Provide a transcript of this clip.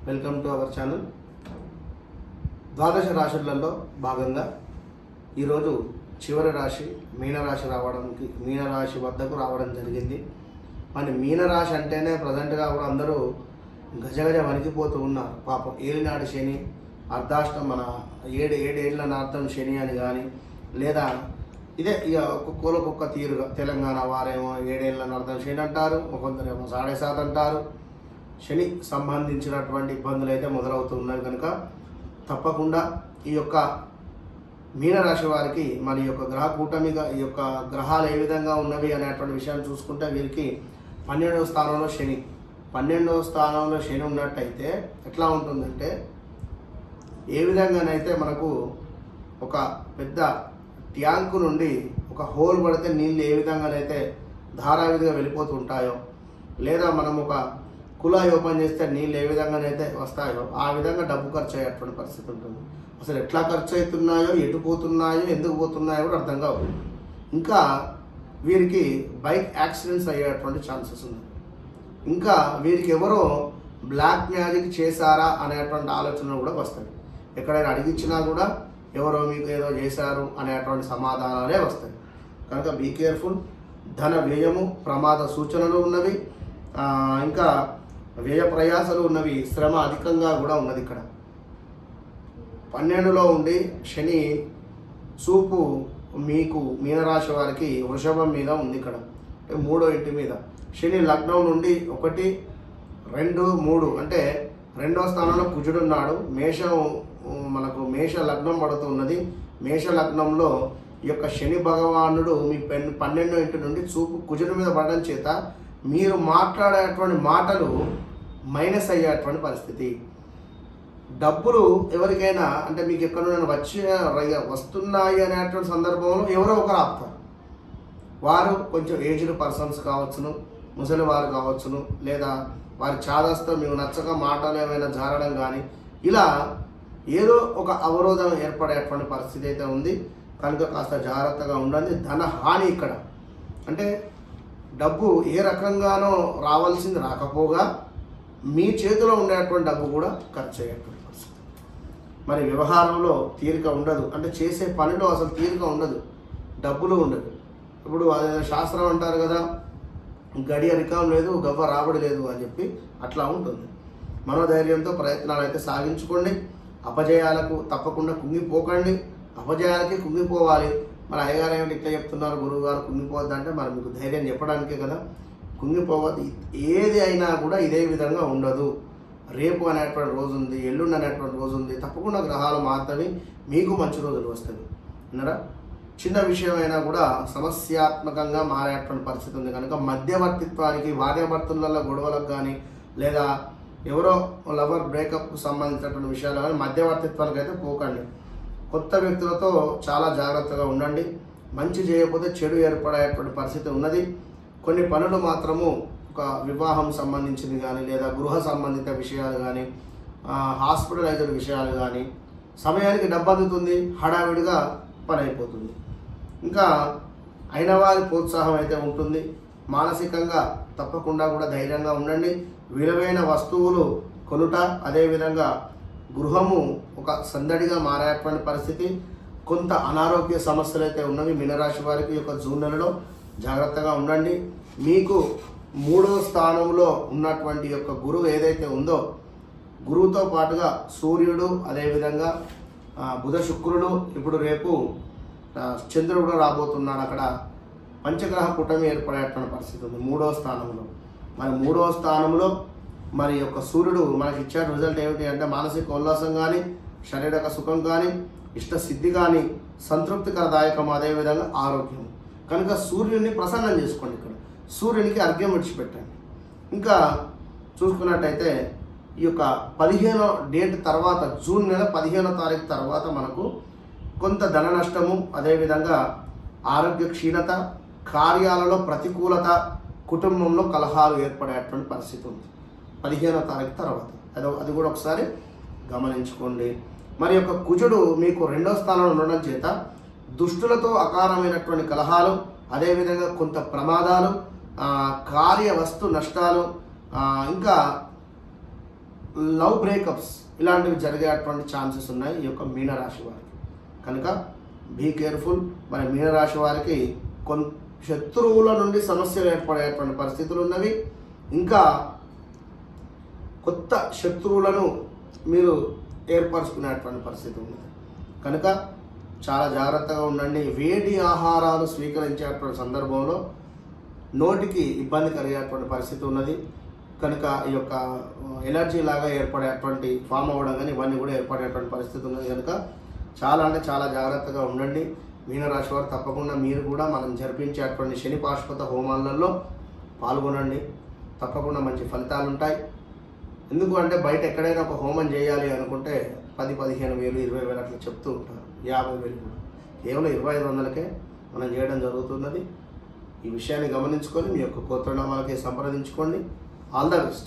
Welcome to our channel. ద్వాదశ రాశులలో భాగంగా ఈరోజు చివరి రాశి మీనరాశి వద్దకు రావడం జరిగింది. మరి మీనరాశి అంటేనే ప్రజెంట్గా కూడా అందరూ గజగజ వణికిపోతూ ఉన్నారు. పాపం ఏలినాడు శని, అర్ధాష్టం మన ఏడేళ్ల నార్థం శని అని కానీ, లేదా ఇదే ఇక ఒక్కొక్క తీరుగా తెలంగాణ వారేమో ఏడేళ్ల నార్థం శని అంటారు, కొందరేమో 7.5 అంటారు. శని సంబంధించినటువంటి ఇబ్బందులు అయితే మొదలవుతున్నాయి కనుక తప్పకుండా ఈ యొక్క మీనరాశి వారికి మరి యొక్క గ్రహ కూటమిగా ఈ యొక్క గ్రహాలు ఏ విధంగా ఉన్నవి అనేటువంటి విషయాన్ని చూసుకుంటే వీరికి 12వ స్థానంలో శని 12వ స్థానంలో శని ఉన్నట్టయితే ఎట్లా ఉంటుందంటే, ఏ విధంగానైతే మనకు ఒక పెద్ద ట్యాంకు నుండి ఒక హోల్ పడితే నీళ్ళు ఏ విధంగానైతే ధారావిధిగా వెళ్ళిపోతుంటాయో, లేదా మనం ఒక కుళాయి ఓపెన్ చేస్తే నీళ్ళు ఏ విధంగానైతే వస్తాయో ఆ విధంగా డబ్బు ఖర్చు అయ్యేటువంటి పరిస్థితి ఉంటుంది. అసలు ఎట్లా ఖర్చు అవుతున్నాయో, ఎటు పోతున్నాయో, ఎందుకు పోతున్నాయో కూడా అర్థం కావు. ఇంకా వీరికి బైక్ యాక్సిడెంట్స్ అయ్యేటువంటి ఛాన్సెస్ ఉన్నాయి. ఇంకా వీరికి ఎవరో బ్లాక్ మ్యాజిక్ చేశారా అనేటువంటి ఆలోచనలు కూడా వస్తాయి. ఎక్కడైనా అడిగించినా కూడా ఎవరో మీకు ఏదో చేశారు అనేటువంటి సమాధానాలే వస్తాయి. కనుక బీ కేర్ఫుల్. ధన వ్యయము, ప్రమాద సూచనలు ఉన్నవి, ఇంకా వ్యయ ప్రయాసాలు ఉన్నవి, శ్రమ అధికంగా కూడా ఉన్నది. ఇక్కడ 12లో ఉండి శని చూపు మీకు మీనరాశి వారికి వృషభం మీద ఉంది. ఇక్కడ 3వ ఇంటి మీద శని లగ్నం నుండి 1, 2, 3 అంటే 2వ స్థానంలో కుజుడు ఉన్నాడు. మనకు మేష లగ్నం పడుతున్నది. మేష లగ్నంలో ఈ యొక్క శని భగవానుడు మీ 12వ ఇంటి నుండి చూపు కుజుడి మీద పడడం చేత మీరు మాట్లాడేటువంటి మాటలు మైనస్ అయ్యేటువంటి పరిస్థితి. డబ్బులు ఎవరికైనా అంటే మీకు ఎక్కడైనా వస్తున్నాయి అనేటువంటి సందర్భంలో ఎవరో ఒకరు ఆపుతారు. వారు కొంచెం ఏజ్డ్ పర్సన్స్ కావచ్చును, ముసలి వారు కావచ్చును, లేదా వారి చాదస్తో మీకు నచ్చక మాటలు ఏమైనా జారడం కానీ, ఇలా ఏదో ఒక అవరోధం ఏర్పడేటువంటి పరిస్థితి అయితే ఉంది. కనుక కాస్త జాగ్రత్తగా ఉండండి. ధన హాని ఇక్కడ అంటే డబ్బు ఏ రకంగానో రావాల్సింది రాకపోగా మీ చేతిలో ఉండేటువంటి డబ్బు కూడా ఖర్చు అయ్యేటువంటి పరిస్థితి. మరి వ్యవహారంలో తీరిక ఉండదు, అంటే చేసే పనిలో అసలు తీరిక ఉండదు, డబ్బులు ఉండదు. ఇప్పుడు అదే శాస్త్రం అంటారు కదా, గడియ రికం లేదు, గవ్వ రాబడి లేదు అని చెప్పి అట్లా ఉంటుంది. మనోధైర్యంతో ప్రయత్నాలు అయితే సాగించుకోండి. అపజయాలకు తప్పకుండా కుంగిపోకండి. అపజయాలకి కుంగిపోవాలి. మరి అయ్యగారు ఏమిటి ఇట్లా చెప్తున్నారు, గురువు గారు కుంగిపోవద్దు అంటే మరి మీకు ధైర్యం చెప్పడానికే కదా. కుంగిపోవద్దు. ఏది అయినా కూడా ఇదే విధంగా ఉండదు. రేపు అనేటువంటి రోజు ఉంది, ఎల్లుండి అనేటువంటి రోజు ఉంది. తప్పకుండా గ్రహాలు మారుతవి, మీకు మంచి రోజులు వస్తాయి. విన్నారా? చిన్న విషయం అయినా కూడా సమస్యాత్మకంగా మారేటువంటి పరిస్థితి ఉంది. కనుక మధ్యవర్తిత్వానికి, భార్యాభర్తలలో గొడవలకు కానీ, లేదా ఎవరో లవర్ బ్రేకప్కు సంబంధించినటువంటి విషయాలు కానీ మధ్యవర్తిత్వానికి అయితే పోకండి. కొత్త వ్యక్తులతో చాలా జాగ్రత్తగా ఉండండి. మంచి చేయకపోతే చెడు ఏర్పడేటువంటి పరిస్థితి ఉన్నది. కొన్ని పనులు మాత్రము ఒక వివాహం సంబంధించింది కానీ, లేదా గృహ సంబంధిత విషయాలు కానీ, హాస్పిటలైజ్డ్ విషయాలు కానీ, సమయానికి డబ్బు అందుతుంది, హడావిడిగా పని అయిపోతుంది. ఇంకా అయిన వారి ప్రోత్సాహం అయితే ఉంటుంది. మానసికంగా తప్పకుండా కూడా ధైర్యంగా ఉండండి. విలువైన వస్తువులు కొనుట, అదేవిధంగా గృహము ఒక సందడిగా మారేటువంటి పరిస్థితి. కొంత అనారోగ్య సమస్యలు అయితే ఉన్నవి మీనరాశి వారికి. యొక్క జూన్ నెలలో జాగ్రత్తగా ఉండండి. మీకు 3వ స్థానంలో ఉన్నటువంటి యొక్క గురువు ఏదైతే ఉందో, గురువుతో పాటుగా సూర్యుడు, అదేవిధంగా బుధ శుక్రుడు, ఇప్పుడు రేపు చంద్రుడు కూడా రాబోతున్నాడు. అక్కడ పంచగ్రహ కూటమి ఏర్పడేటువంటి పరిస్థితి ఉంది 3వ స్థానంలో. మరి 3వ స్థానంలో మరి యొక్క సూర్యుడు మనకి ఇచ్చే రిజల్ట్ ఏమిటి అంటే మానసిక ఉల్లాసం కానీ, శారీరక సుఖం కానీ, ఇష్టసిద్ధి కానీ, సంతృప్తికరదాయకం, అదేవిధంగా ఆరోగ్యం. కనుక సూర్యుడిని ప్రసన్నం చేసుకోండి. ఇక్కడ సూర్యునికి అర్ఘ్యం విడిచిపెట్టండి. ఇంకా చూసుకున్నట్టయితే ఈ యొక్క 15వ డేట్ తర్వాత, జూన్ నెల 15వ తారీఖు తర్వాత మనకు కొంత ధన నష్టము, అదేవిధంగా ఆరోగ్య క్షీణత, కార్యాలలో ప్రతికూలత, కుటుంబంలో కలహాలు ఏర్పడేటువంటి పరిస్థితి ఉంది 15వ తారీఖు తర్వాత. అది కూడా ఒకసారి గమనించుకోండి. మరి యొక్క కుజుడు మీకు 2వ స్థానంలో ఉండడం చేత దుష్టులతో అకారమైనటువంటి కలహాలు, అదేవిధంగా కొంత ప్రమాదాలు, కార్య వస్తు నష్టాలు, ఇంకా లవ్ బ్రేకప్స్ ఇలాంటివి జరిగేటువంటి ఛాన్సెస్ ఉన్నాయి ఈ యొక్క మీనరాశి వారికి. కనుక బీ కేర్ఫుల్. మరి మీనరాశి వారికి శత్రువుల నుండి సమస్యలు ఏర్పడేటువంటి పరిస్థితులు ఉన్నవి. ఇంకా కొత్త శత్రువులను మీరు ఏర్పరచుకునేటువంటి పరిస్థితి ఉన్నది. కనుక చాలా జాగ్రత్తగా ఉండండి. వేడి ఆహారాలు స్వీకరించేటువంటి సందర్భంలో నోటికి ఇబ్బంది కలిగేటువంటి పరిస్థితి ఉన్నది. కనుక ఈ యొక్క ఎలర్జీ లాగా ఏర్పడేటువంటి ఫామ్ అవ్వడం కానీ ఇవన్నీ కూడా ఏర్పడేటువంటి పరిస్థితి ఉన్నది. కనుక చాలా అంటే చాలా జాగ్రత్తగా ఉండండి. మీనరాశి వారు తప్పకుండా మీరు కూడా మనం జరిపించేటువంటి శని పాశుపత హోమాలలో పాల్గొనండి. తప్పకుండా మంచి ఫలితాలు ఉంటాయి. ఎందుకు అంటే బయట ఎక్కడైనా ఒక హోమం చేయాలి అనుకుంటే 10,000-15,000 20,000 అట్లా చెప్తూ ఉంటారు. 50,000 కూడా కేవలం 2,500కే మనం చేయడం జరుగుతున్నది. ఈ విషయాన్ని గమనించుకొని మీ యొక్క గోత్రనామాలకి సంప్రదించుకోండి. All the best.